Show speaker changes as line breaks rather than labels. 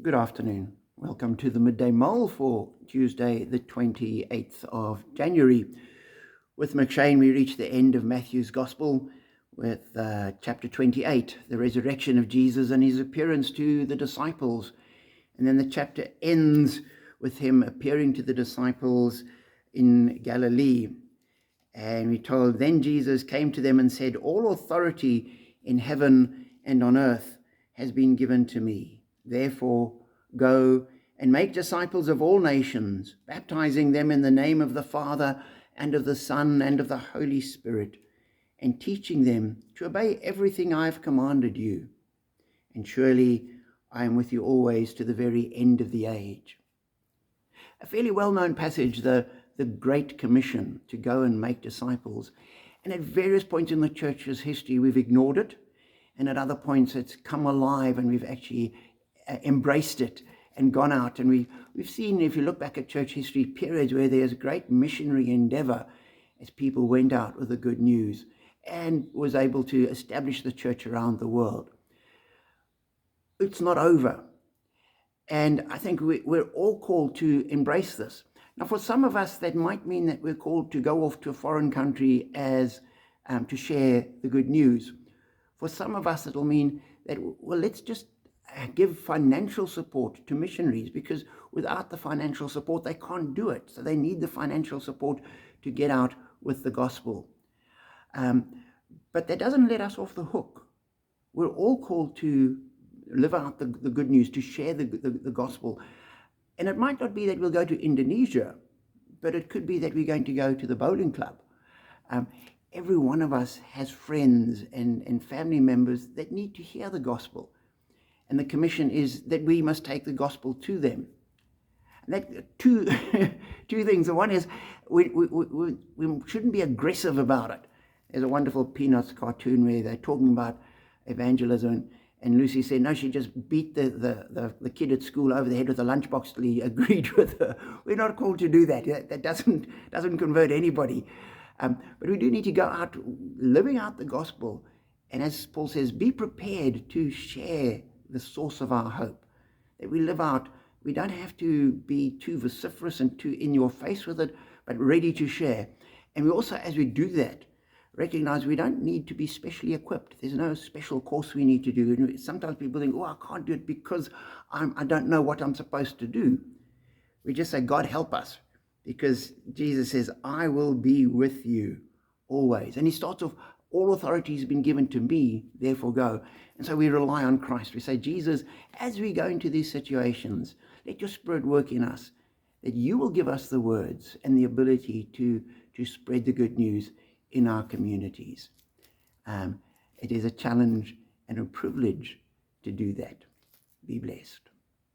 Good afternoon. Welcome to the Midday Mull for Tuesday, the 28th of January. With McShane, we reach the end of Matthew's Gospel with chapter 28, the resurrection of Jesus and his appearance to the disciples. And then the chapter ends with him appearing to the disciples in Galilee. And we're told, then Jesus came to them and said, all authority in heaven and on earth has been given to me. Therefore, go and make disciples of all nations, baptizing them in the name of the Father and of the Son and of the Holy Spirit, and teaching them to obey everything I have commanded you. And surely I am with you always to the very end of the age. A fairly well-known passage, the Great Commission to go and make disciples. And at various points in the church's history, we've ignored it. And at other points, it's come alive and we've actually embraced it and gone out. And we've seen, if you look back at church history, periods where there's great missionary endeavor as people went out with the good news and was able to establish the church around the world. It's not over. And I think we're all called to embrace this. Now, for some of us, that might mean that we're called to go off to a foreign country as to share the good news. For some of us, it'll mean that, well, let's just give financial support to missionaries, because without the financial support, they can't do it. So they need the financial support to get out with the gospel. But that doesn't let us off the hook. We're all called to live out the good news, to share the gospel. And it might not be that we'll go to Indonesia, but it could be that we're going to go to the bowling club. Every one of us has friends and family members that need to hear the gospel. And the commission is that we must take the gospel to them. And that two things. The one is we shouldn't be aggressive about it. There's a wonderful Peanuts cartoon where they're talking about evangelism, and Lucy said, no, she just beat the kid at school over the head with a lunchbox till he agreed with her. We're not called to do that. That doesn't convert anybody. But we do need to go out living out the gospel. And as Paul says, be prepared to share the source of our hope. That we live out, we don't have to be too vociferous and too in your face with it, but ready to share. And we also, as we do that, recognize we don't need to be specially equipped. There's no special course we need to do. And sometimes people think, oh, I can't do it because I don't know what I'm supposed to do. We just say, God, help us. Because Jesus says, I will be with you always. And he starts off, all authority has been given to me, therefore go. And so we rely on Christ. We say, Jesus, as we go into these situations, let your Spirit work in us, that you will give us the words and the ability to spread the good news in our communities. It is a challenge and a privilege to do that. Be blessed.